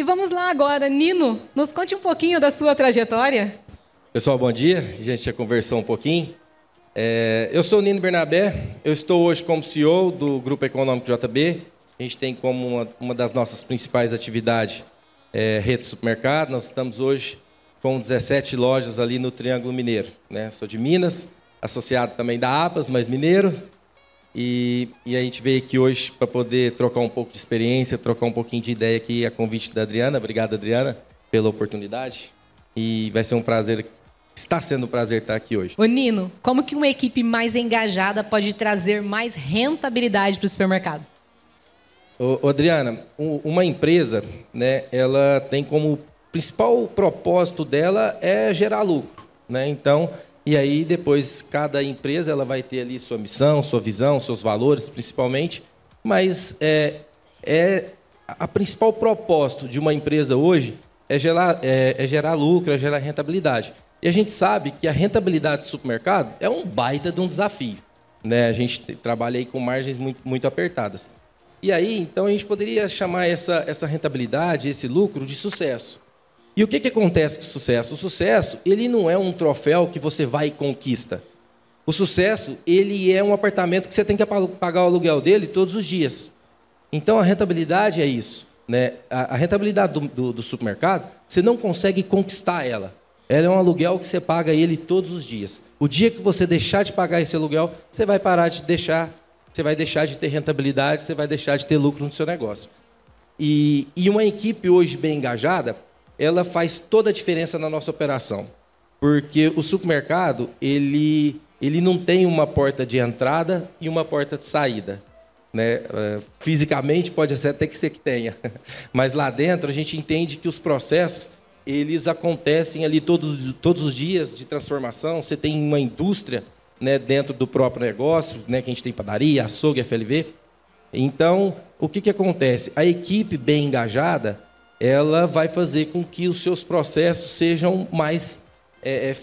E vamos lá agora, Nino, nos conte um pouquinho da sua trajetória. Pessoal, bom dia. A gente já conversou um pouquinho. Eu sou o Nino Bernabé, eu estou hoje como CEO do Grupo Econômico JB. A gente tem como uma das nossas principais atividades rede de supermercado. Nós estamos hoje com 17 lojas ali no Triângulo Mineiro, né? Sou de Minas, associado também da APAS, mas mineiro. E a gente veio aqui hoje para poder trocar um pouco de experiência, trocar um pouquinho de ideia aqui a convite da Adriana. Obrigado, Adriana, pela oportunidade. E vai ser um prazer, está sendo um prazer estar aqui hoje. Ô Nino, como que uma equipe mais engajada pode trazer mais rentabilidade para o supermercado? Adriana, uma empresa, né, ela tem como principal propósito dela é gerar lucro, né? Então, e aí depois cada empresa ela vai ter ali sua missão, sua visão, seus valores, principalmente. Mas a principal propósito de uma empresa hoje é gerar lucro, é gerar rentabilidade. E a gente sabe que a rentabilidade do supermercado é um baita de um desafio, né? A gente trabalha aí com margens muito apertadas. E aí, então, a gente poderia chamar essa rentabilidade, esse lucro, de sucesso. E o que acontece com o sucesso? O sucesso, ele não é um troféu que você vai e conquista. O sucesso, ele é um apartamento que você tem que pagar o aluguel dele todos os dias. Então, a rentabilidade é isso, né? A rentabilidade do supermercado, você não consegue conquistar ela. Ela é um aluguel que você paga ele todos os dias. O dia que você deixar de pagar esse aluguel, você vai deixar de ter rentabilidade, você vai deixar de ter lucro no seu negócio. E uma equipe hoje bem engajada, ela faz toda a diferença na nossa operação. Porque o supermercado, ele não tem uma porta de entrada e uma porta de saída, né? Fisicamente pode até que ser que tenha, mas lá dentro a gente entende que os processos eles acontecem ali todos os dias de transformação. Você tem uma indústria, né, dentro do próprio negócio, né, que a gente tem padaria, açougue, FLV. Então, o que acontece? A equipe bem engajada, ela vai fazer com que os seus processos sejam mais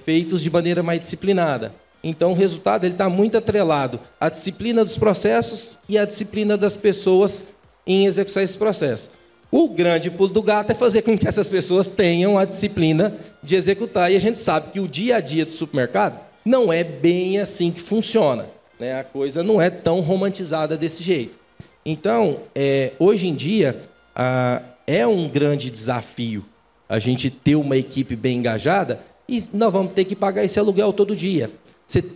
feitos de maneira mais disciplinada. Então, o resultado está muito atrelado à disciplina dos processos e à disciplina das pessoas em executar esses processos. O grande pulo do gato é fazer com que essas pessoas tenham a disciplina de executar. E a gente sabe que o dia a dia do supermercado não é bem assim que funciona, né? A coisa não é tão romantizada desse jeito. Então, hoje em dia, é um grande desafio a gente ter uma equipe bem engajada e nós vamos ter que pagar esse aluguel todo dia.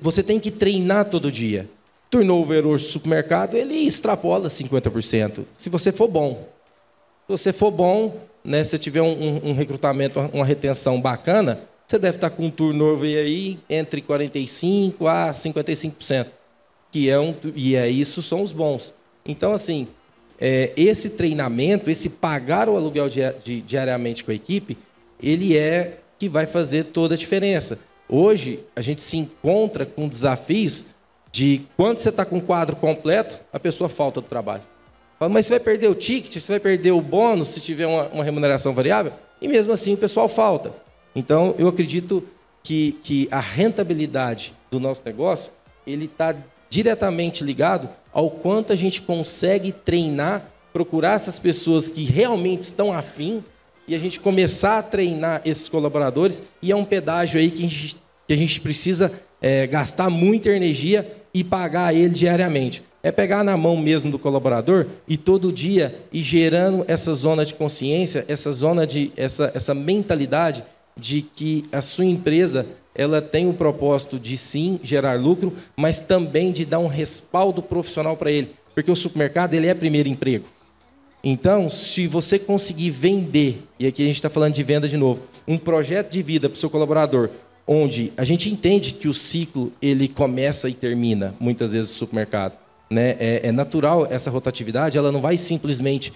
Você tem que treinar todo dia. Turnover hoje no supermercado, ele extrapola 50%, se você for bom. Se você for bom, né, se tiver um recrutamento, uma retenção bacana, você deve estar com um turnover aí entre 45% a 55%, isso são os bons. Então, assim, esse treinamento, esse pagar o aluguel diariamente com a equipe, ele é que vai fazer toda a diferença. Hoje, a gente se encontra com desafios de quando você está com o quadro completo, a pessoa falta do trabalho. Fala, mas você vai perder o ticket, você vai perder o bônus se tiver uma remuneração variável, e mesmo assim o pessoal falta. Então, eu acredito que a rentabilidade do nosso negócio, ele está diretamente ligado ao quanto a gente consegue treinar, procurar essas pessoas que realmente estão afim e a gente começar a treinar esses colaboradores. E é um pedágio aí que a gente precisa gastar muita energia e pagar ele diariamente. É pegar na mão mesmo do colaborador e todo dia ir gerando essa zona de consciência, essa mentalidade de que a sua empresa ela tem o propósito de sim gerar lucro, mas também de dar um respaldo profissional para ele, porque o supermercado ele é primeiro emprego. Então, se você conseguir vender, e aqui a gente está falando de venda de novo, um projeto de vida para o seu colaborador, onde a gente entende que o ciclo ele começa e termina muitas vezes no supermercado, né? É natural essa rotatividade, ela não vai simplesmente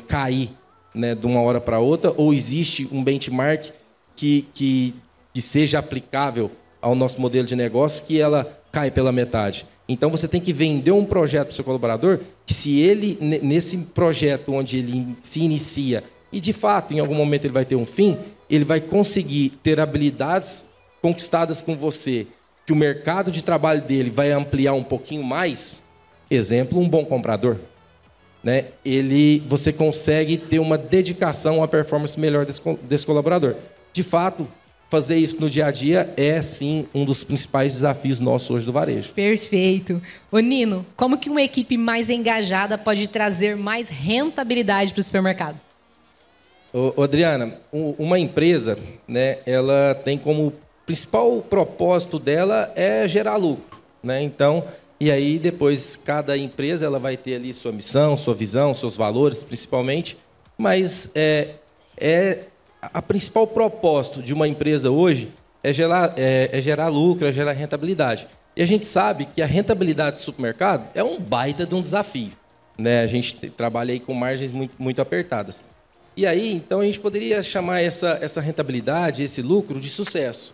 cair, né, de uma hora para outra, ou existe um benchmark que seja aplicável ao nosso modelo de negócio, que ela cai pela metade. Então, você tem que vender um projeto para o seu colaborador, que se ele, nesse projeto onde ele se inicia, e de fato, em algum momento ele vai ter um fim, ele vai conseguir ter habilidades conquistadas com você, que o mercado de trabalho dele vai ampliar um pouquinho mais. Exemplo, um bom comprador. né, você consegue ter uma dedicação, uma performance melhor desse colaborador. De fato, fazer isso no dia a dia é, sim, um dos principais desafios nossos hoje do varejo. Perfeito. Ô Nino, como que uma equipe mais engajada pode trazer mais rentabilidade para o supermercado? Ô, Adriana, uma empresa, né, ela tem como principal propósito dela é gerar lucro, né? Então, e aí depois cada empresa ela vai ter ali sua missão, sua visão, seus valores, principalmente, mas a principal propósito de uma empresa hoje é gerar lucro, é gerar rentabilidade. E a gente sabe que a rentabilidade do supermercado é um baita de um desafio, né? A gente trabalha aí com margens muito apertadas. E aí, então, a gente poderia chamar essa rentabilidade, esse lucro, de sucesso.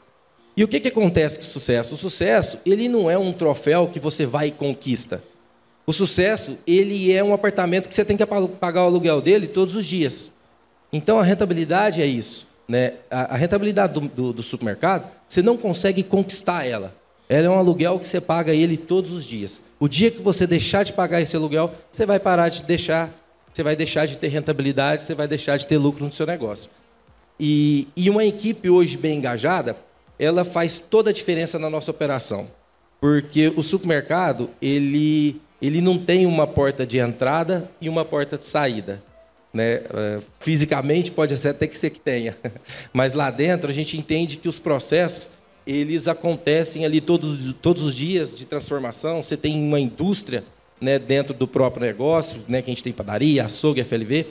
E o que acontece com o sucesso? O sucesso, ele não é um troféu que você vai e conquista. O sucesso, ele é um apartamento que você tem que pagar o aluguel dele todos os dias. Então, a rentabilidade é isso, né? A rentabilidade do supermercado, você não consegue conquistar ela. Ela é um aluguel que você paga ele todos os dias. O dia que você deixar de pagar esse aluguel, você vai deixar de ter rentabilidade, você vai deixar de ter lucro no seu negócio. E uma equipe hoje bem engajada, ela faz toda a diferença na nossa operação. Porque o supermercado, ele não tem uma porta de entrada e uma porta de saída, né? Fisicamente pode até que ser que tenha, mas lá dentro a gente entende que os processos eles acontecem ali todos os dias de transformação. Você tem uma indústria, né, dentro do próprio negócio, né, que a gente tem padaria, açougue, FLV.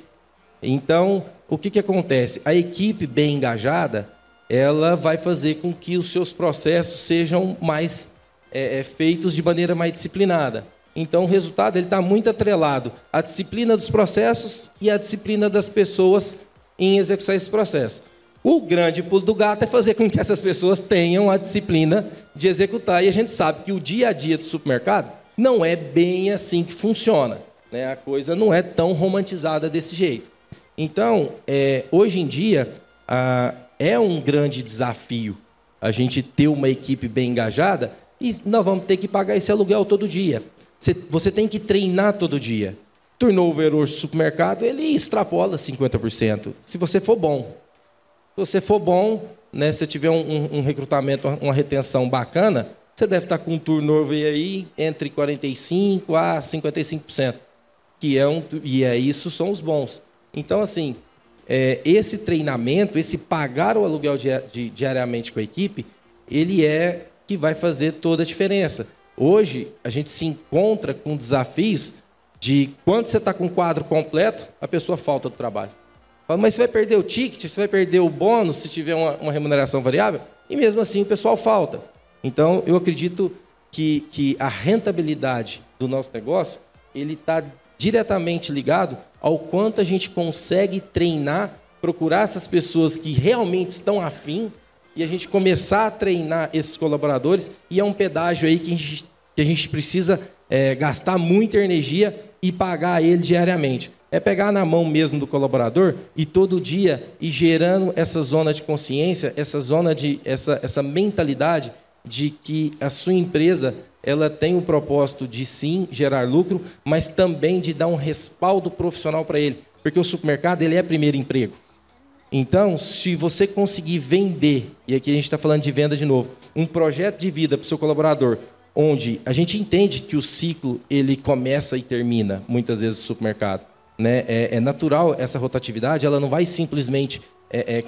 Então, o que acontece? A equipe bem engajada, ela vai fazer com que os seus processos sejam mais feitos de maneira mais disciplinada. Então, o resultado está muito atrelado à disciplina dos processos e à disciplina das pessoas em executar esse processo. O grande pulo do gato é fazer com que essas pessoas tenham a disciplina de executar. E a gente sabe que o dia a dia do supermercado não é bem assim que funciona, né? A coisa não é tão romantizada desse jeito. Então, hoje em dia, é um grande desafio a gente ter uma equipe bem engajada e nós vamos ter que pagar esse aluguel todo dia. Você tem que treinar todo dia. Turnover hoje no supermercado, ele extrapola 50%, se você for bom. Se você for bom, né, se tiver um recrutamento, uma retenção bacana, você deve estar com um turnover aí entre 45% a 55%. Isso são os bons. Então, assim, esse treinamento, esse pagar o aluguel diariamente com a equipe, ele é que vai fazer toda a diferença. Hoje, a gente se encontra com desafios de quando você está com o quadro completo, a pessoa falta do trabalho. Fala, mas você vai perder o ticket, você vai perder o bônus se tiver uma remuneração variável? E mesmo assim o pessoal falta. Então, eu acredito que a rentabilidade do nosso negócio, ele está diretamente ligado ao quanto a gente consegue treinar, procurar essas pessoas que realmente estão afim e a gente começar a treinar esses colaboradores. E é um pedágio aí que a gente precisa gastar muita energia e pagar ele diariamente. É pegar na mão mesmo do colaborador e todo dia ir gerando essa zona de consciência, essa mentalidade de que a sua empresa ela tem o propósito de sim gerar lucro, mas também de dar um respaldo profissional para ele, porque o supermercado ele é primeiro emprego. Então, se você conseguir vender, e aqui a gente está falando de venda de novo, um projeto de vida para o seu colaborador, onde a gente entende que o ciclo ele começa e termina muitas vezes no supermercado, né? É natural essa rotatividade, ela não vai simplesmente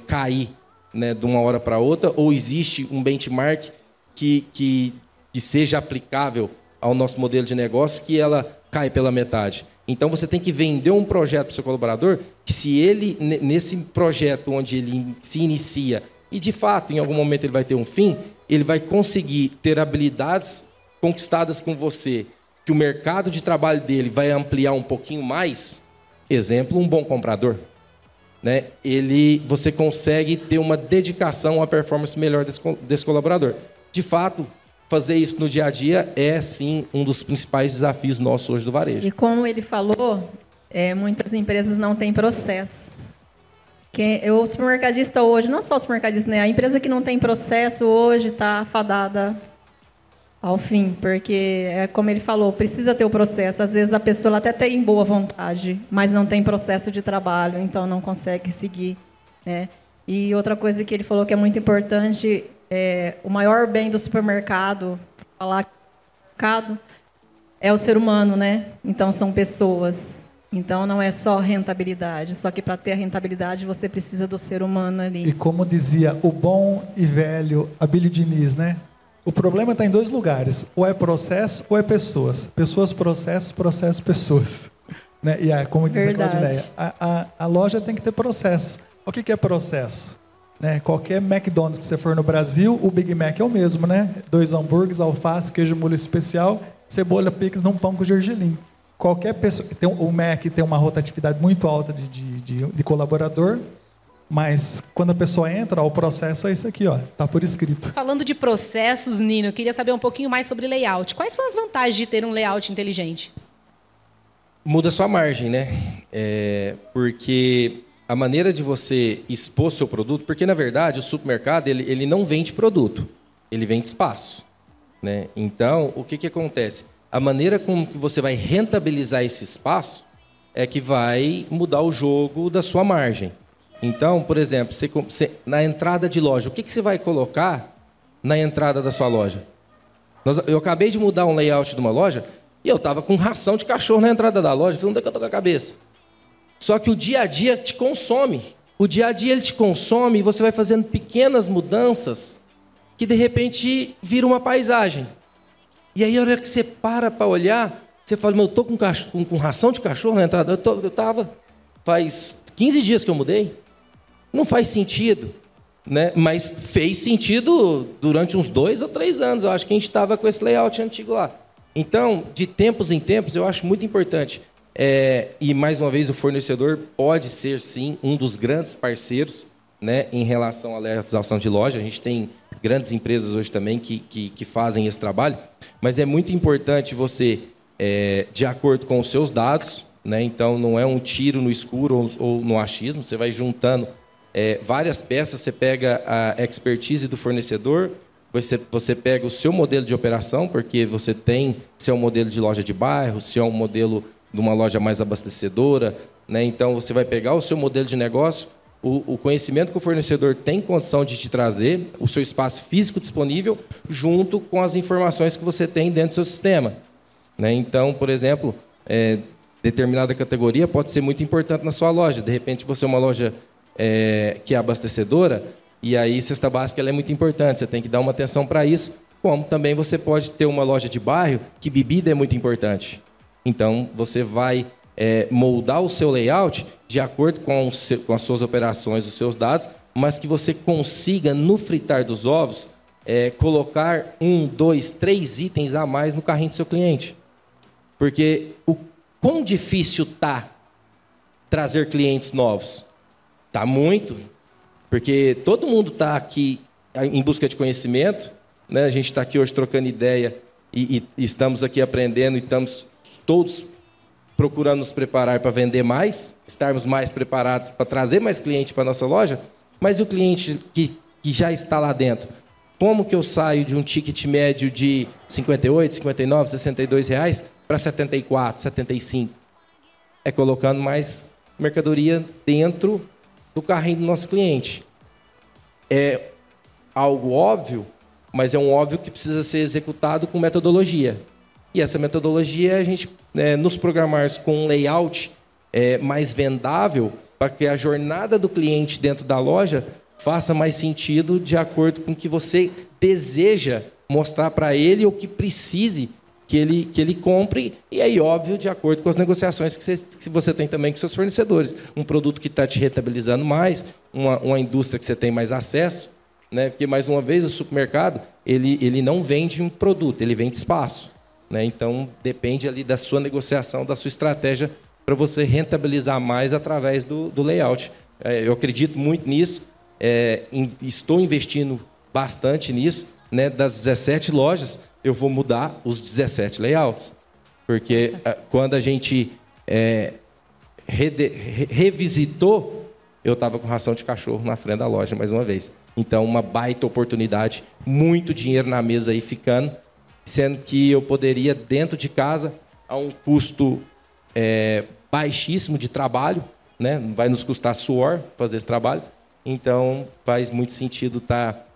cair, né, de uma hora para outra, ou existe um benchmark que seja aplicável ao nosso modelo de negócio, que ela cai pela metade. Então, você tem que vender um projeto para o seu colaborador, que se ele, nesse projeto onde ele se inicia, e de fato, em algum momento ele vai ter um fim, ele vai conseguir ter habilidades conquistadas com você, que o mercado de trabalho dele vai ampliar um pouquinho mais. Exemplo, um bom comprador, né? Você consegue ter uma dedicação, uma performance melhor desse colaborador. De fato, fazer isso no dia a dia é, sim, um dos principais desafios nossos hoje do varejo. E como ele falou, muitas empresas não têm processo. O supermercadista hoje, não só o supermercadista, né? A empresa que não tem processo hoje está fadada ao fim, porque é como ele falou, precisa ter o processo. Às vezes a pessoa ela até tem boa vontade, mas não tem processo de trabalho, então não consegue seguir, né? E outra coisa que ele falou que é muito importante, o maior bem do supermercado, falar mercado, é o ser humano, né? Então são pessoas. Então não é só rentabilidade, só que para ter a rentabilidade você precisa do ser humano ali. E como dizia o bom e velho Abílio Diniz, né? O problema está em dois lugares, ou é processo ou é pessoas. Pessoas, processos, processos, pessoas. Né? E como diz a Claudineia, a loja tem que ter processo. O que é processo? Né? Qualquer McDonald's que você for no Brasil, o Big Mac é o mesmo, né? 2 hambúrgueres, alface, queijo molho especial, cebola picles num pão com gergelim. Qualquer pessoa... O Mac tem uma rotatividade muito alta de colaborador, mas quando a pessoa entra, o processo é isso aqui, ó, tá por escrito. Falando de processos, Nino, eu queria saber um pouquinho mais sobre layout. Quais são as vantagens de ter um layout inteligente? Muda a sua margem, né? Porque a maneira de você expor seu produto, porque na verdade o supermercado ele não vende produto, ele vende espaço, né? Então, o que acontece? A maneira como que você vai rentabilizar esse espaço é que vai mudar o jogo da sua margem. Então, por exemplo, na entrada de loja, o que você vai colocar na entrada da sua loja? Eu acabei de mudar um layout de uma loja e eu estava com ração de cachorro na entrada da loja. Falei, onde é que eu estou com a cabeça? Só que o dia a dia te consome. O dia a dia ele te consome e você vai fazendo pequenas mudanças que, de repente, vira uma paisagem. E aí, a hora que você para olhar, você fala, eu estou com ração de cachorro na entrada? Eu estava. Faz 15 dias que eu mudei. Não faz sentido, né? Mas fez sentido durante uns 2 ou 3 anos. Eu acho que a gente estava com esse layout antigo lá. Então, de tempos em tempos, eu acho muito importante. E, mais uma vez, o fornecedor pode ser, sim, um dos grandes parceiros, né, em relação à realização de loja. A gente tem grandes empresas hoje também que fazem esse trabalho. Mas é muito importante você, de acordo com os seus dados, né? Então, não é um tiro no escuro ou no achismo. Você vai juntando várias peças, você pega a expertise do fornecedor, você pega o seu modelo de operação, porque você tem, se é um modelo de loja de bairro, se é um modelo de uma loja mais abastecedora, né? Então, você vai pegar o seu modelo de negócio, o conhecimento que o fornecedor tem condição de te trazer, o seu espaço físico disponível, junto com as informações que você tem dentro do seu sistema, né? Então, por exemplo, determinada categoria pode ser muito importante na sua loja. De repente, você é uma loja que é abastecedora, e aí cesta básica ela é muito importante, você tem que dar uma atenção para isso, como também você pode ter uma loja de bairro que bebida é muito importante. Então, você vai moldar o seu layout de acordo com as suas operações, os seus dados, mas que você consiga, no fritar dos ovos, colocar 1, 2, 3 itens a mais no carrinho do seu cliente. Porque o quão difícil está trazer clientes novos? Está muito, porque todo mundo está aqui em busca de conhecimento, né? A gente está aqui hoje trocando ideia e estamos aqui aprendendo e estamos todos procurando nos preparar para vender mais, estarmos mais preparados para trazer mais cliente para a nossa loja, mas o cliente que já está lá dentro, como que eu saio de um ticket médio de 58, 59, 62 reais para 74, 75? É colocando mais mercadoria dentro do carrinho do nosso cliente. É algo óbvio, mas é um óbvio que precisa ser executado com metodologia. E essa metodologia é a gente nos programar com um layout mais vendável para que a jornada do cliente dentro da loja faça mais sentido de acordo com o que você deseja mostrar para ele ou que precise que ele compre, e aí, óbvio, de acordo com as negociações que você tem também com seus fornecedores. Um produto que está te rentabilizando mais, uma indústria que você tem mais acesso, né? Porque, mais uma vez, o supermercado ele não vende um produto, ele vende espaço, né? Então, depende ali da sua negociação, da sua estratégia para você rentabilizar mais através do layout. Eu acredito muito nisso, estou investindo bastante nisso, né? Das 17 lojas, eu vou mudar os 17 layouts. Porque quando a gente revisitou, eu estava com ração de cachorro na frente da loja, mais uma vez. Então, uma baita oportunidade, muito dinheiro na mesa aí ficando. sendo que eu poderia, dentro de casa, a um custo baixíssimo de trabalho, né? Vai nos custar suor fazer esse trabalho, então faz muito sentido estar,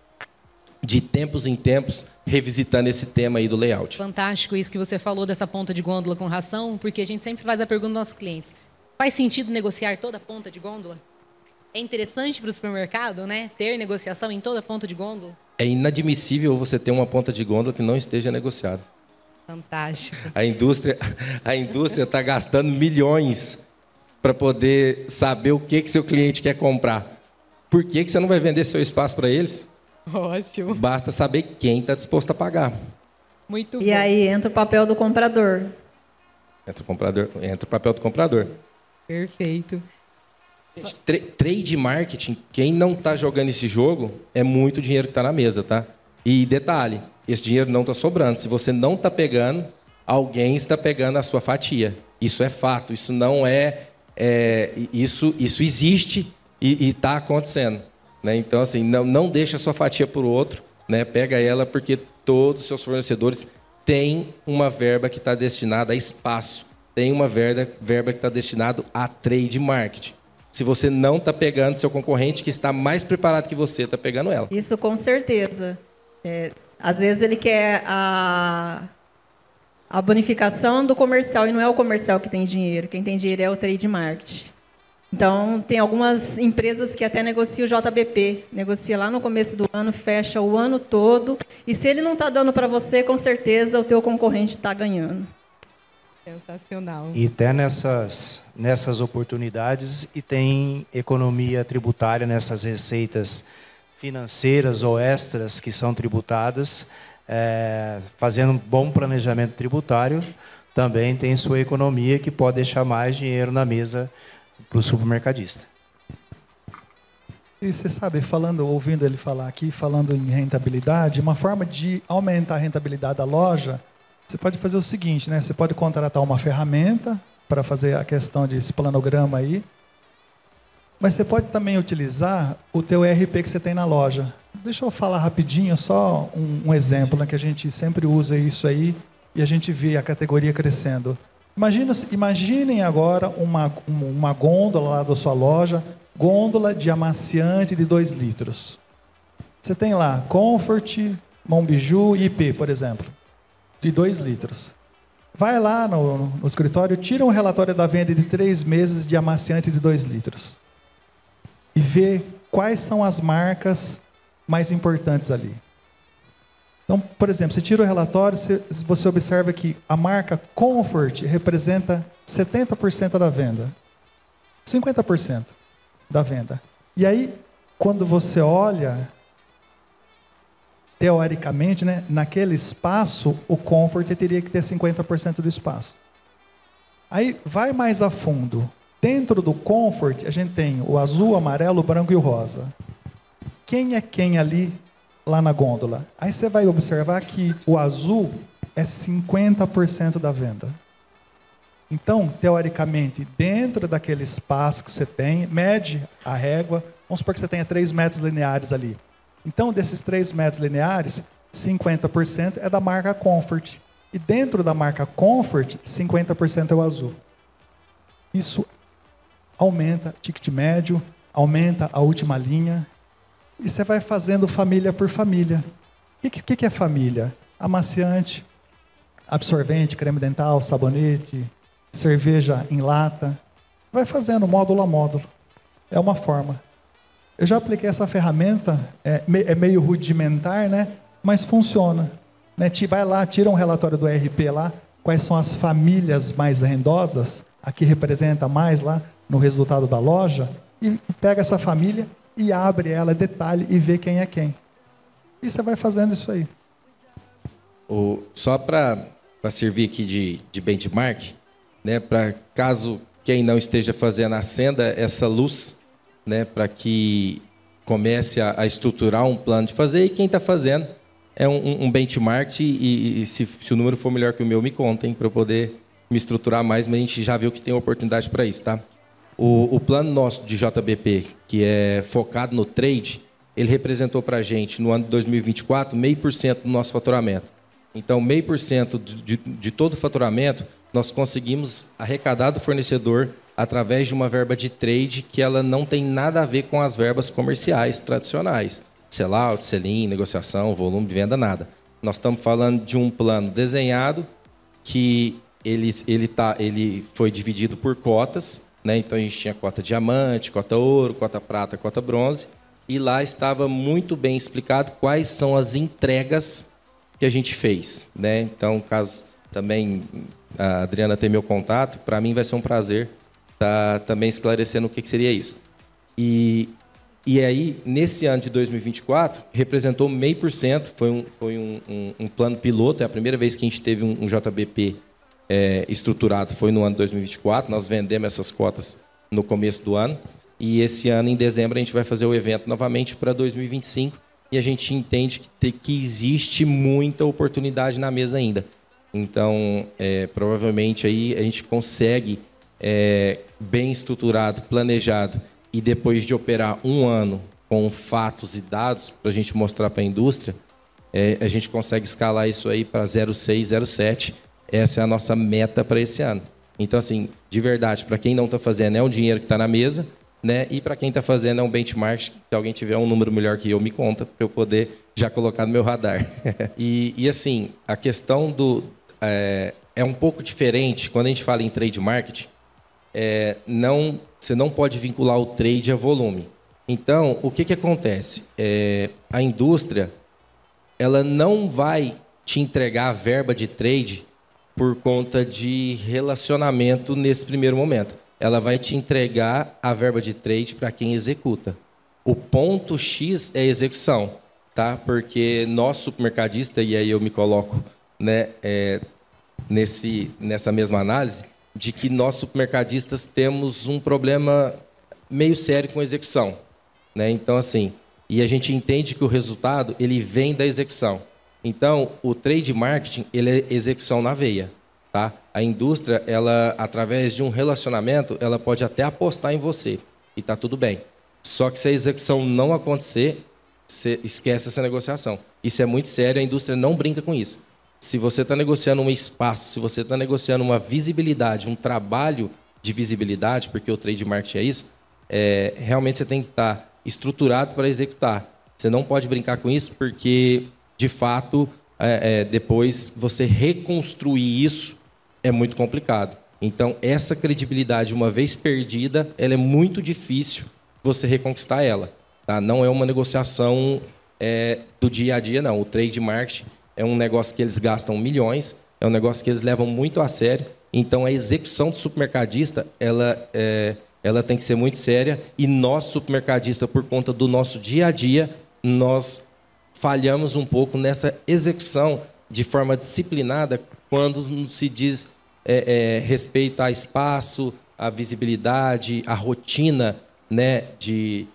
de tempos em tempos, revisitando esse tema aí do layout. Fantástico isso que você falou dessa ponta de gôndola com ração, porque a gente sempre faz a pergunta aos nossos clientes. Faz sentido negociar toda a ponta de gôndola? É interessante para o supermercado, né? Ter negociação em toda a ponta de gôndola? É inadmissível você ter uma ponta de gôndola que não esteja negociada. Fantástico. A indústria está gastando milhões para poder saber o que seu cliente quer comprar. Por que você não vai vender seu espaço para eles? Ótimo. Basta saber quem está disposto a pagar. Muito bom. E aí entra o papel do comprador. Entra o papel do comprador. Perfeito. Gente, trade marketing, quem não está jogando esse jogo, é muito dinheiro que está na mesa, tá? E detalhe, esse dinheiro não está sobrando. Se você não está pegando, alguém está pegando a sua fatia. Isso é fato, isso não isso existe e está acontecendo, né? Então, assim, não deixa a sua fatia para o outro, né? Pega ela, porque todos os seus fornecedores têm uma verba que está destinada a espaço, tem uma verba que está destinada a trade marketing. Se você não está pegando, seu concorrente que está mais preparado que você está pegando ela. Isso com certeza. Às vezes ele quer a bonificação do comercial, e não é o comercial que tem dinheiro. Quem tem dinheiro é o trade marketing. Então, tem algumas empresas que até negociam o JBP. Negocia lá no começo do ano, fecha o ano todo. E se ele não está dando para você, com certeza o teu concorrente está ganhando. Sensacional. E até nessas oportunidades, e tem economia tributária nessas receitas financeiras ou extras que são tributadas, fazendo um bom planejamento tributário, também tem sua economia que pode deixar mais dinheiro na mesa para o supermercadista. E você sabe, ouvindo ele falar aqui, falando em rentabilidade, uma forma de aumentar a rentabilidade da loja, você pode fazer o seguinte, né? Você pode contratar uma ferramenta para fazer a questão desse planograma aí, mas você pode também utilizar o teu ERP que você tem na loja. Deixa eu falar rapidinho, só um exemplo, né, que a gente sempre usa isso aí e a gente vê a categoria crescendo. Imaginem agora uma gôndola lá da sua loja, gôndola de amaciante de 2 litros. Você tem lá Comfort, Monbiju e IP, por exemplo, de 2 litros. Vai lá no escritório, tira um relatório da venda de 3 meses de amaciante de 2 litros. E vê quais são as marcas mais importantes ali. Então, por exemplo, você tira o relatório, você observa que a marca Comfort representa 70% da venda. 50% da venda. E aí, quando você olha, teoricamente, né, naquele espaço, o Comfort teria que ter 50% do espaço. Aí, vai mais a fundo. Dentro do Comfort, a gente tem o azul, o amarelo, o branco e o rosa. Quem é quem ali, lá na gôndola? Aí você vai observar que o azul é 50% da venda. Então, teoricamente, dentro daquele espaço que você tem, mede a régua, vamos supor que você tenha 3 metros lineares ali. Então, desses 3 metros lineares, 50% é da marca Comfort. E dentro da marca Comfort, 50% é o azul. Isso aumenta ticket médio, aumenta a última linha, e você vai fazendo família por família. O que é família? Amaciante, absorvente, creme dental, sabonete, cerveja em lata. Vai fazendo módulo a módulo. É uma forma. Eu já apliquei essa ferramenta, é meio rudimentar, né? Mas funciona. Né? Vai lá, tira um relatório do ERP lá, quais são as famílias mais rendosas, a que representa mais lá no resultado da loja, e pega essa família e abre ela, detalhe, e vê quem é quem. E você vai fazendo isso aí. Só para servir aqui de benchmark, né, para caso quem não esteja fazendo, acenda essa luz, né, para que comece a estruturar um plano de fazer, e quem está fazendo é um benchmark, e se o número for melhor que o meu, me contem, para eu poder me estruturar mais, mas a gente já viu que tem oportunidade para isso, tá? O plano nosso de JBP, que é focado no trade, ele representou para a gente, no ano de 2024, 0,5% do nosso faturamento. Então, 0,5% de todo o faturamento, nós conseguimos arrecadar do fornecedor através de uma verba de trade que ela não tem nada a ver com as verbas comerciais tradicionais. Sellout, sell-in, negociação, volume de venda, nada. Nós estamos falando de um plano desenhado que ele foi dividido por cotas, né? Então, a gente tinha cota diamante, cota ouro, cota prata, cota bronze, e lá estava muito bem explicado quais são as entregas que a gente fez, né? Então, caso também a Adriana tem meu contato, para mim vai ser um prazer estar também esclarecendo o que seria isso. E aí, nesse ano de 2024, representou 0,5%, foi um plano piloto, é a primeira vez que a gente teve um JBP estruturado, foi no ano de 2024, nós vendemos essas cotas no começo do ano, e esse ano, em dezembro, a gente vai fazer o evento novamente para 2025, e a gente entende que existe muita oportunidade na mesa ainda. Então, provavelmente, aí a gente consegue, bem estruturado, planejado, e depois de operar um ano com fatos e dados para a gente mostrar para a indústria, a gente consegue escalar isso aí para 0,6, 0,7. Essa é a nossa meta para esse ano. Então, assim, de verdade, para quem não está fazendo, é um dinheiro que está na mesa, né? E para quem está fazendo, é um benchmark. Se alguém tiver um número melhor que eu, me conta, para eu poder já colocar no meu radar. E assim, a questão é um pouco diferente quando a gente fala em trade marketing. Você não pode vincular o trade a volume. Então, o que acontece? A indústria ela não vai te entregar a verba de trade por conta de relacionamento nesse primeiro momento. Ela vai te entregar a verba de trade para quem executa. O ponto X é a execução, tá? Porque nós, supermercadista, e aí eu me coloco, né, nessa mesma análise, de que nós, supermercadistas, temos um problema meio sério com a execução, né? Então, assim, e a gente entende que o resultado ele vem da execução. Então, o trade marketing ele é execução na veia, tá? A indústria, ela, através de um relacionamento, ela pode até apostar em você e tá tudo bem. Só que se a execução não acontecer, você esquece essa negociação. Isso é muito sério, a indústria não brinca com isso. Se você está negociando um espaço, se você está negociando uma visibilidade, um trabalho de visibilidade, porque o trade marketing é isso, realmente você tem que estar estruturado para executar. Você não pode brincar com isso, porque, de fato, depois você reconstruir isso é muito complicado. Então, essa credibilidade, uma vez perdida, ela é muito difícil você reconquistar ela. Tá? Não é uma negociação do dia a dia, não. O trade marketing é um negócio que eles gastam milhões, é um negócio que eles levam muito a sério. Então, a execução do supermercadista, ela tem que ser muito séria. E nós, supermercadistas, por conta do nosso dia a dia, nós falhamos um pouco nessa execução de forma disciplinada quando se diz respeito a espaço, a visibilidade, a rotina, né, de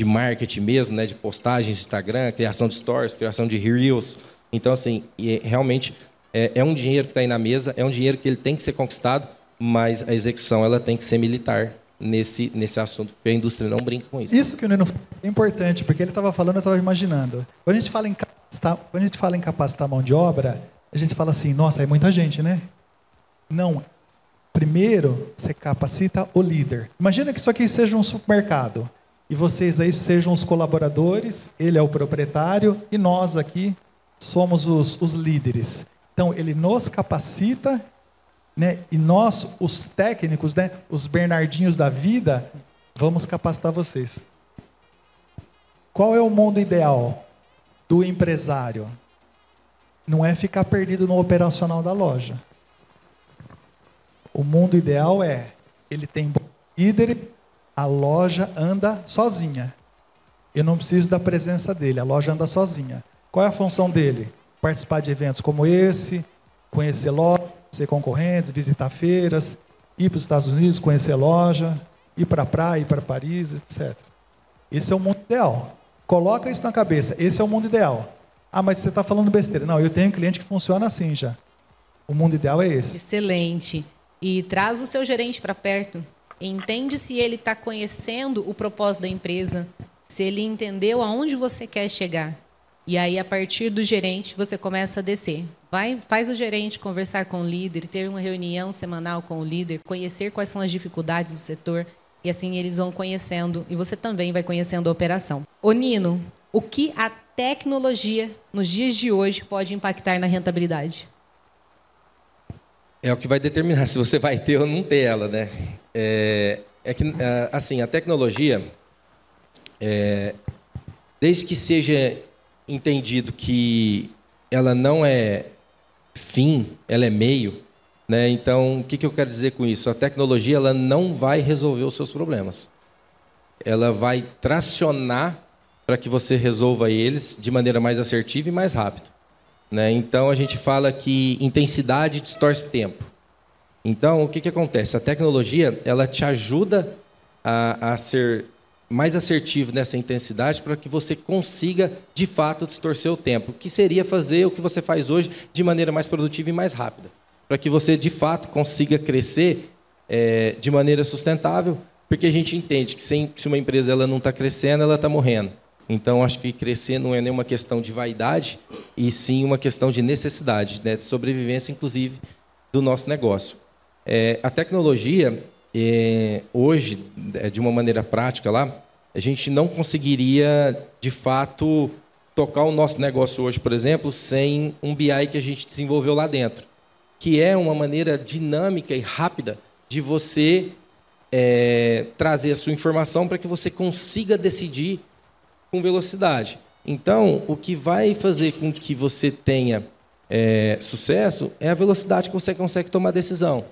marketing mesmo, né, de postagens de Instagram, criação de stories, criação de reels. Então, assim, realmente é um dinheiro que está aí na mesa, é um dinheiro que ele tem que ser conquistado, mas a execução ela tem que ser militar nesse assunto, porque a indústria não brinca com isso. Isso que o Nino falou é importante, porque ele estava falando, eu estava imaginando. Quando a gente fala em capacitar mão de obra, a gente fala assim, nossa, é muita gente, né? Não. Primeiro, você capacita o líder. Imagina que isso aqui seja um supermercado, e vocês aí sejam os colaboradores, ele é o proprietário, e nós aqui somos os líderes. Então, ele nos capacita, né? E nós, os técnicos, né? Os Bernardinhos da vida, vamos capacitar vocês. Qual é o mundo ideal do empresário? Não é ficar perdido no operacional da loja. O mundo ideal ele tem líder, a loja anda sozinha. Eu não preciso da presença dele, a loja anda sozinha. Qual é a função dele? Participar de eventos como esse, conhecer lojas, conhecer concorrentes, visitar feiras, ir para os Estados Unidos, conhecer loja, ir para a praia, ir para Paris, etc. Esse é o mundo ideal. Coloca isso na cabeça, esse é o mundo ideal. Ah, mas você está falando besteira. Não, eu tenho um cliente que funciona assim já. O mundo ideal é esse. Excelente. E traz o seu gerente para perto. Entende se ele está conhecendo o propósito da empresa, se ele entendeu aonde você quer chegar. E aí, a partir do gerente, você começa a descer. Faz o gerente conversar com o líder, ter uma reunião semanal com o líder, conhecer quais são as dificuldades do setor, e assim eles vão conhecendo, e você também vai conhecendo a operação. Ô Nino, o que a tecnologia, nos dias de hoje, pode impactar na rentabilidade? É o que vai determinar se você vai ter ou não ter ela, né? Assim, a tecnologia, desde que seja entendido que ela não é fim, ela é meio, né? Então, o que eu quero dizer com isso? A tecnologia ela não vai resolver os seus problemas. Ela vai tracionar para que você resolva eles de maneira mais assertiva e mais rápido, né? Então, a gente fala que intensidade distorce tempo. Então, o que acontece? A tecnologia ela te ajuda a ser mais assertivo nessa intensidade para que você consiga, de fato, distorcer o tempo, que seria fazer o que você faz hoje de maneira mais produtiva e mais rápida, para que você, de fato, consiga crescer de maneira sustentável, porque a gente entende que se uma empresa ela não está crescendo, ela está morrendo. Então, acho que crescer não é nenhuma questão de vaidade, e sim uma questão de necessidade, né, de sobrevivência, inclusive, do nosso negócio. A tecnologia, hoje, de uma maneira prática lá, a gente não conseguiria, de fato, tocar o nosso negócio hoje, por exemplo, sem um BI que a gente desenvolveu lá dentro, que é uma maneira dinâmica e rápida de você trazer a sua informação para que você consiga decidir com velocidade. Então, o que vai fazer com que você tenha sucesso é a velocidade que você consegue tomar decisão.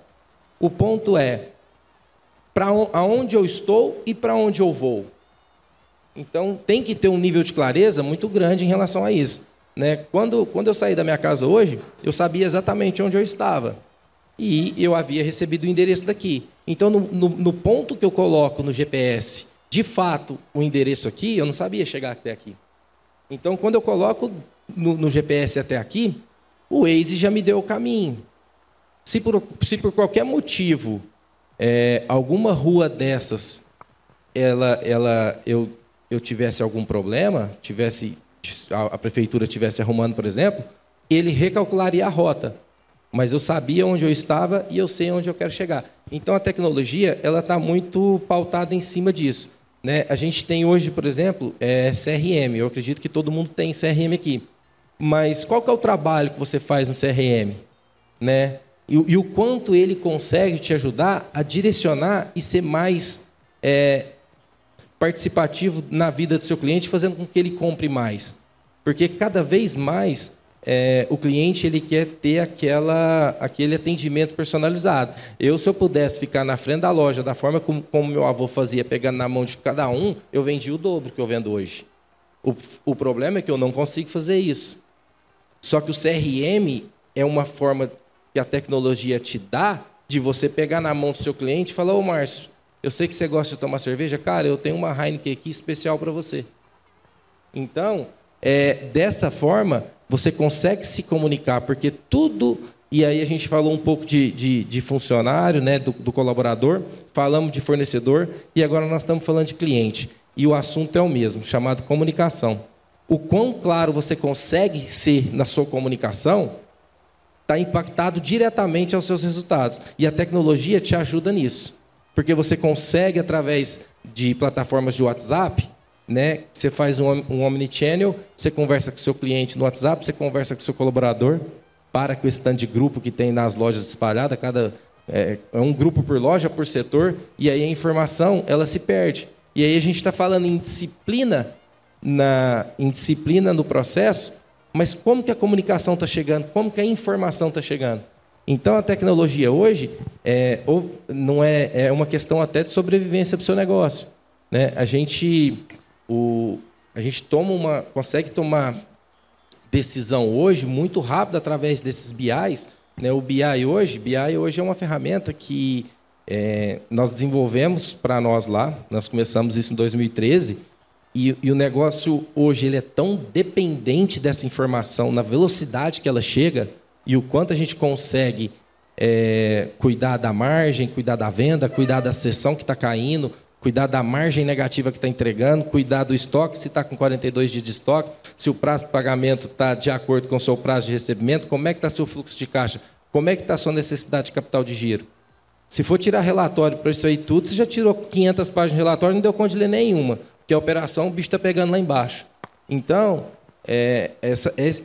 O ponto é aonde eu estou e para onde eu vou. Então, tem que ter um nível de clareza muito grande em relação a isso, né? Quando eu saí da minha casa hoje, eu sabia exatamente onde eu estava. E eu havia recebido o endereço daqui. Então, no ponto que eu coloco no GPS, de fato, o endereço aqui, eu não sabia chegar até aqui. Então, quando eu coloco no GPS até aqui, o Waze já me deu o caminho. Se por qualquer motivo, alguma rua dessas, eu tivesse algum problema, a prefeitura estivesse arrumando, por exemplo, ele recalcularia a rota. Mas eu sabia onde eu estava e eu sei onde eu quero chegar. Então, a tecnologia ela está muito pautada em cima disso, né? A gente tem hoje, por exemplo, CRM. Eu acredito que todo mundo tem CRM aqui. Mas qual que é o trabalho que você faz no CRM, né? E o quanto ele consegue te ajudar a direcionar e ser mais participativo na vida do seu cliente, fazendo com que ele compre mais. Porque cada vez mais o cliente ele quer ter aquele atendimento personalizado. Se eu pudesse ficar na frente da loja da forma como meu avô fazia, pegando na mão de cada um, eu vendia o dobro que eu vendo hoje. O problema é que eu não consigo fazer isso. Só que o CRM é uma forma que a tecnologia te dá de você pegar na mão do seu cliente e falar: ô Márcio, eu sei que você gosta de tomar cerveja, cara, eu tenho uma Heineken aqui especial para você. Então, dessa forma, você consegue se comunicar, porque tudo... E aí a gente falou um pouco de funcionário, né, do colaborador, falamos de fornecedor, e agora nós estamos falando de cliente. E o assunto é o mesmo, chamado comunicação. O quão claro você consegue ser na sua comunicação está impactado diretamente aos seus resultados. E a tecnologia te ajuda nisso. Porque você consegue, através de plataformas de WhatsApp, né, você faz um omnichannel, você conversa com o seu cliente no WhatsApp, você conversa com o seu colaborador, para com esse stand de grupo que tem nas lojas espalhadas, é um grupo por loja, por setor, e aí a informação ela se perde. E aí a gente está falando em disciplina no processo, mas como que a comunicação está chegando? Como que a informação está chegando? Então, a tecnologia hoje não é uma questão até de sobrevivência para o seu negócio, né? A gente consegue tomar decisão hoje muito rápido através desses BIs, né? O BI hoje é uma ferramenta que nós desenvolvemos para nós lá. Nós começamos isso em 2013. E o negócio hoje ele é tão dependente dessa informação, na velocidade que ela chega e o quanto a gente consegue cuidar da margem, cuidar da venda, cuidar da sessão que está caindo, cuidar da margem negativa que está entregando, cuidar do estoque, se está com 42 dias de estoque, se o prazo de pagamento está de acordo com o seu prazo de recebimento, como é que está seu fluxo de caixa, como é que está a sua necessidade de capital de giro. Se for tirar relatório para isso aí tudo, você já tirou 500 páginas de relatório e não deu conta de ler nenhuma, porque a operação o bicho está pegando lá embaixo. Então,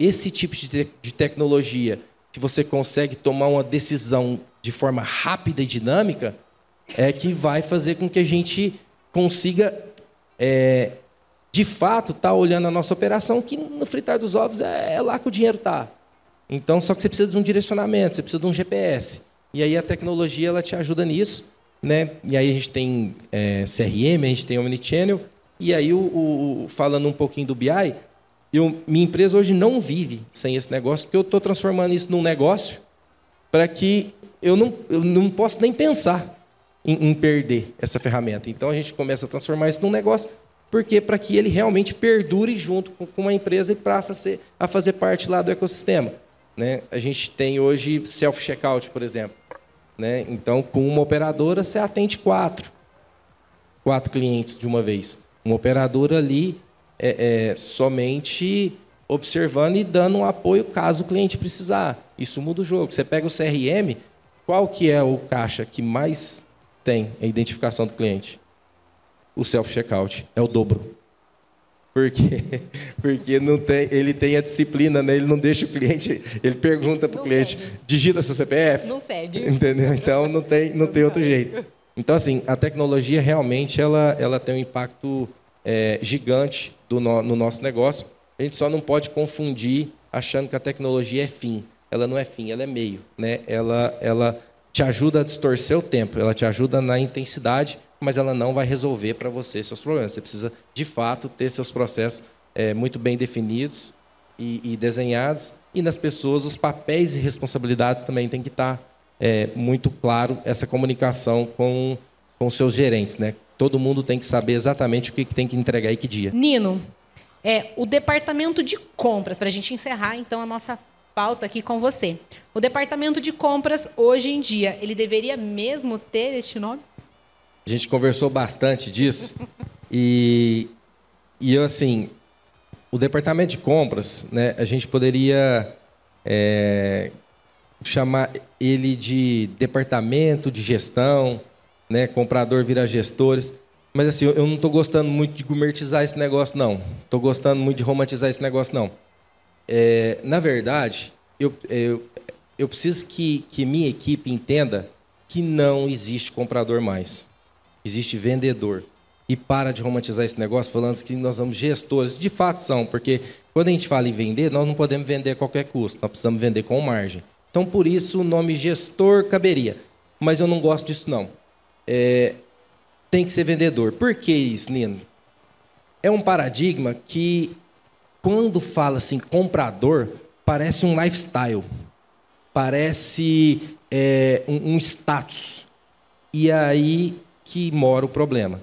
esse tipo de tecnologia, que você consegue tomar uma decisão de forma rápida e dinâmica, é que vai fazer com que a gente consiga, de fato, estar olhando a nossa operação, que no fritar dos ovos é lá que o dinheiro está. Então, só que você precisa de um direcionamento, você precisa de um GPS. E aí a tecnologia ela te ajuda nisso, né? E aí a gente tem CRM, a gente tem Omnichannel. E aí, falando um pouquinho do BI, minha empresa hoje não vive sem esse negócio, porque eu estou transformando isso num negócio para que eu não posso nem pensar em perder essa ferramenta. Então, a gente começa a transformar isso num negócio, porque para que ele realmente perdure junto com a empresa e passe a fazer parte lá do ecossistema. Né? A gente tem hoje self-checkout, por exemplo. Né? Então, com uma operadora, você atende 4 clientes de uma vez. Uma operadora ali somente observando e dando um apoio caso o cliente precisar. Isso muda o jogo. Você pega o CRM, qual que é o caixa que mais tem a identificação do cliente? O self-checkout. É o dobro. Porque não tem, ele tem a disciplina, né? Ele não deixa o cliente... Ele pergunta para o cliente, digita seu CPF? Não segue. Entendeu? Então, não tem outro jeito. Então, assim, a tecnologia realmente ela tem um impacto gigante no nosso negócio. A gente só não pode confundir achando que a tecnologia é fim. Ela não é fim, ela é meio. Né? Ela te ajuda a distorcer o tempo, ela te ajuda na intensidade, mas ela não vai resolver para você seus problemas. Você precisa, de fato, ter seus processos muito bem definidos e desenhados. E nas pessoas, os papéis e responsabilidades também tem que estar muito claro, essa comunicação com seus gerentes. Né? Todo mundo tem que saber exatamente o que tem que entregar e que dia. Nino, o departamento de compras, para a gente encerrar, então, a nossa pauta aqui com você. O departamento de compras, hoje em dia, ele deveria mesmo ter este nome? A gente conversou bastante disso e eu, assim, o departamento de compras, né, a gente poderia chamar ele de departamento de gestão, né, comprador vira gestores, mas assim, eu não estou gostando muito de gourmetizar esse negócio, não. Estou gostando muito de romantizar esse negócio, não. Na verdade, eu preciso que minha equipe entenda que não existe comprador mais. Existe vendedor. E para de romantizar esse negócio falando que nós somos gestores. De fato são, porque quando a gente fala em vender, nós não podemos vender a qualquer custo. Nós precisamos vender com margem. Então, por isso, o nome gestor caberia. Mas eu não gosto disso, não. Tem que ser vendedor. Por que isso, Nino? É um paradigma que, quando fala assim, comprador, parece um lifestyle. Parece um status. E aí que mora o problema.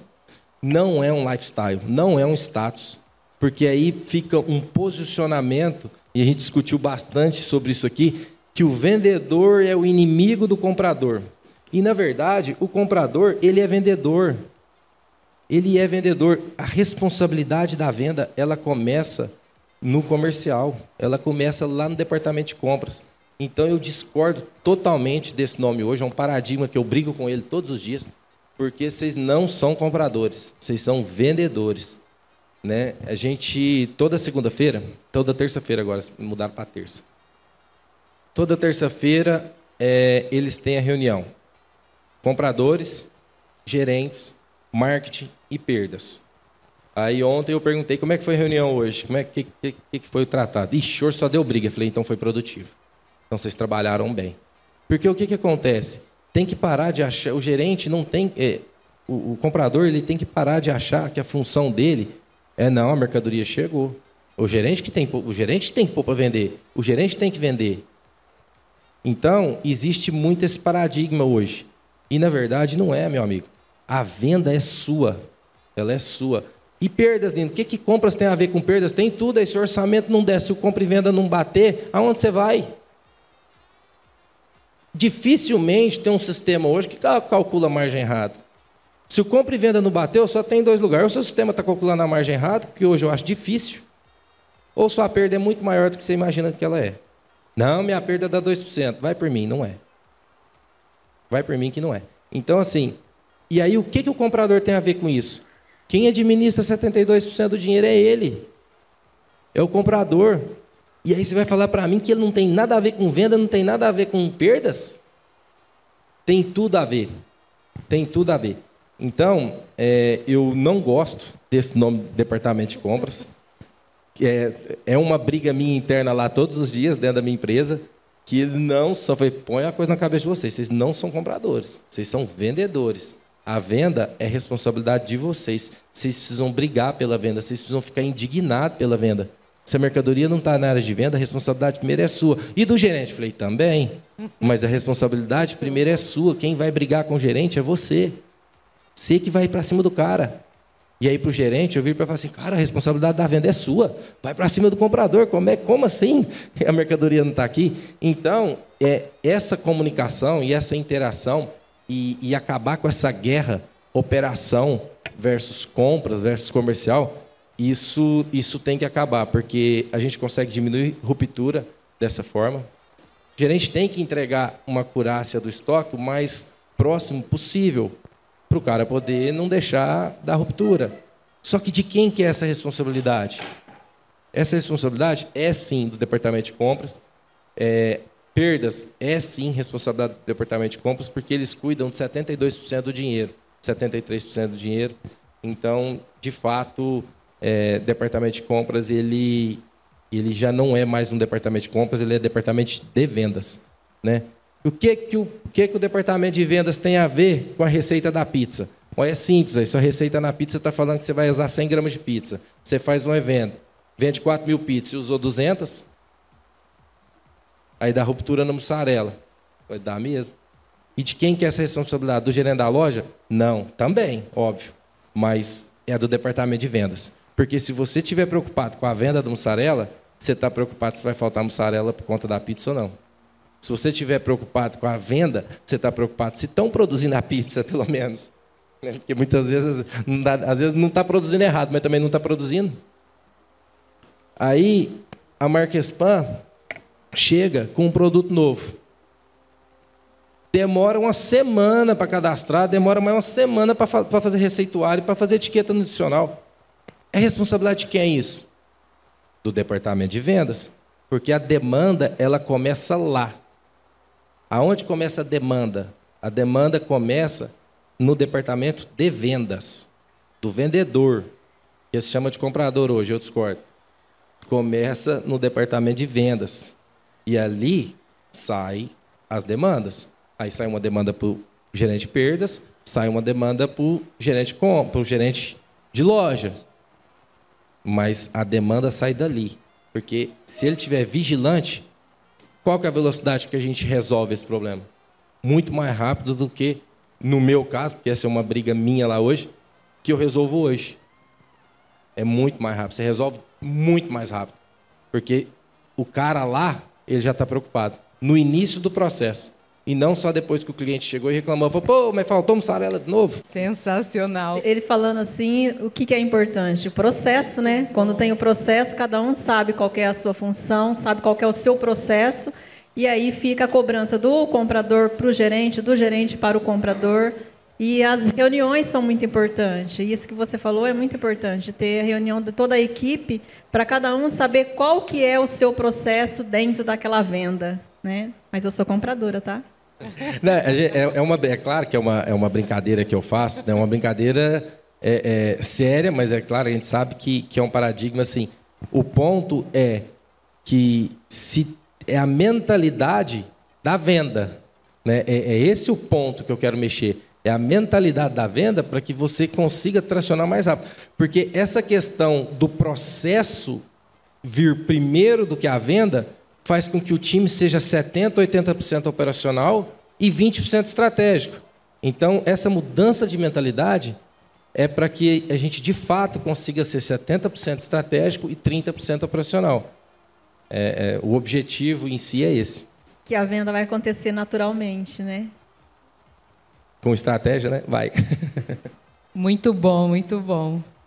Não é um lifestyle, não é um status, porque aí fica um posicionamento, e a gente discutiu bastante sobre isso aqui, que o vendedor é o inimigo do comprador. E, na verdade, o comprador, ele é vendedor. Ele é vendedor. A responsabilidade da venda, ela começa no comercial, ela começa lá no departamento de compras. Então, eu discordo totalmente desse nome hoje, é um paradigma que eu brigo com ele todos os dias, porque vocês não são compradores, vocês são vendedores. Né? A gente, toda segunda-feira, toda terça-feira agora, mudaram para terça. Toda terça-feira, eles têm a reunião. Compradores, gerentes, marketing e perdas. Aí ontem eu perguntei, como é que foi a reunião hoje? Como é que foi o tratado? Ixi, o senhor só deu briga. Eu falei, então foi produtivo. Então vocês trabalharam bem. Porque o que acontece? Tem que parar de achar, o gerente não tem, o comprador ele tem que parar de achar que a função dele não, a mercadoria chegou. O gerente tem que pôr para vender, o gerente tem que vender. Então, existe muito esse paradigma hoje. E, na verdade, não é, meu amigo. A venda é sua, ela é sua. E perdas, Nino, o que compras tem a ver com perdas? Tem tudo, aí se o orçamento não der, se o compra e venda não bater, aonde você vai? Dificilmente tem um sistema hoje que calcula a margem errada. Se o compra e venda não bateu, só tem 2 lugares. Ou seu sistema está calculando a margem errado, que hoje eu acho difícil, ou sua perda é muito maior do que você imagina que ela é. Não, minha perda dá 2%. Vai por mim, não é. Vai por mim que não é. Então, assim, e aí o que o comprador tem a ver com isso? Quem administra 72% do dinheiro é ele. É o comprador. E aí você vai falar para mim que ele não tem nada a ver com venda, não tem nada a ver com perdas? Tem tudo a ver. Tem tudo a ver. Então, eu não gosto desse nome departamento de compras. É uma briga minha interna lá todos os dias, dentro da minha empresa, que eles não só põe a coisa na cabeça de vocês não são compradores, vocês são vendedores. A venda é responsabilidade de vocês. Vocês precisam brigar pela venda, vocês precisam ficar indignados pela venda. Se a mercadoria não está na área de venda, a responsabilidade primeiro é sua. E do gerente? Falei, também. Mas a responsabilidade primeiro é sua. Quem vai brigar com o gerente é você. Você que vai para cima do cara. E aí, para o gerente, eu vi para falar assim, cara, a responsabilidade da venda é sua. Vai para cima do comprador. Como assim? A mercadoria não está aqui? Então, essa comunicação e essa interação e acabar com essa guerra, operação versus compras versus comercial, isso tem que acabar, porque a gente consegue diminuir ruptura dessa forma. O gerente tem que entregar uma acurácia do estoque o mais próximo possível, para o cara poder não deixar da ruptura. Só que de quem que é essa responsabilidade? Essa responsabilidade é sim do departamento de compras. Perdas é sim responsabilidade do departamento de compras, porque eles cuidam de 72% do dinheiro, 73% do dinheiro. Então, de fato, departamento de compras ele já não é mais um departamento de compras, ele é departamento de vendas, né? O que o departamento de vendas tem a ver com a receita da pizza? É simples, aí sua receita na pizza está falando que você vai usar 100 gramas de pizza. Você faz um evento, vende 4.000 pizzas e usou 200, aí dá ruptura na mussarela. Vai dar mesmo. E de quem que é essa responsabilidade? Do gerente da loja? Não, também, óbvio. Mas é do departamento de vendas. Porque se você estiver preocupado com a venda da mussarela, você está preocupado se vai faltar mussarela por conta da pizza ou não. Se você estiver preocupado com a venda, você está preocupado se estão produzindo a pizza, pelo menos. Porque muitas vezes, às vezes não está produzindo errado, mas também não está produzindo. Aí, a Marquespan chega com um produto novo. Demora uma semana para cadastrar, demora mais uma semana para fazer receituário, para fazer etiqueta nutricional. É responsabilidade de quem é isso? Do departamento de vendas. Porque a demanda, ela começa lá. Aonde começa a demanda? A demanda começa no departamento de vendas, do vendedor, que se chama de comprador hoje, eu discordo. Começa no departamento de vendas. E ali sai as demandas. Aí sai uma demanda para o gerente de perdas, sai uma demanda para o gerente de loja. Mas a demanda sai dali. Porque se ele estiver vigilante, qual que é a velocidade que a gente resolve esse problema? Muito mais rápido do que, no meu caso, porque essa é uma briga minha lá hoje, que eu resolvo hoje. É muito mais rápido. Você resolve muito mais rápido. Porque o cara lá, ele já está preocupado. No início do processo. E não só depois que o cliente chegou e reclamou. Falou, pô, mas faltou mussarela de novo. Sensacional. Ele falando assim, o que é importante? O processo, né? Quando tem o processo, cada um sabe qual é a sua função, sabe qual é o seu processo. E aí fica a cobrança do comprador para o gerente, do gerente para o comprador. E as reuniões são muito importantes. Isso que você falou é muito importante, ter a reunião de toda a equipe para cada um saber qual que é o seu processo dentro daquela venda, né? Mas eu sou compradora, tá? Não, é claro que é uma brincadeira que eu faço, né? Uma brincadeira séria, mas é claro, a gente sabe que é um paradigma assim. O ponto é que se é a mentalidade da venda, né? É esse o ponto que eu quero mexer. É a mentalidade da venda para que você consiga tracionar mais rápido. Porque essa questão do processo vir primeiro do que a venda faz com que o time seja 70%, 80% operacional e 20% estratégico. Então, essa mudança de mentalidade é para que a gente, de fato, consiga ser 70% estratégico e 30% operacional. O objetivo em si é esse. Que a venda vai acontecer naturalmente, né? Com estratégia, né? Vai. Muito bom, muito bom.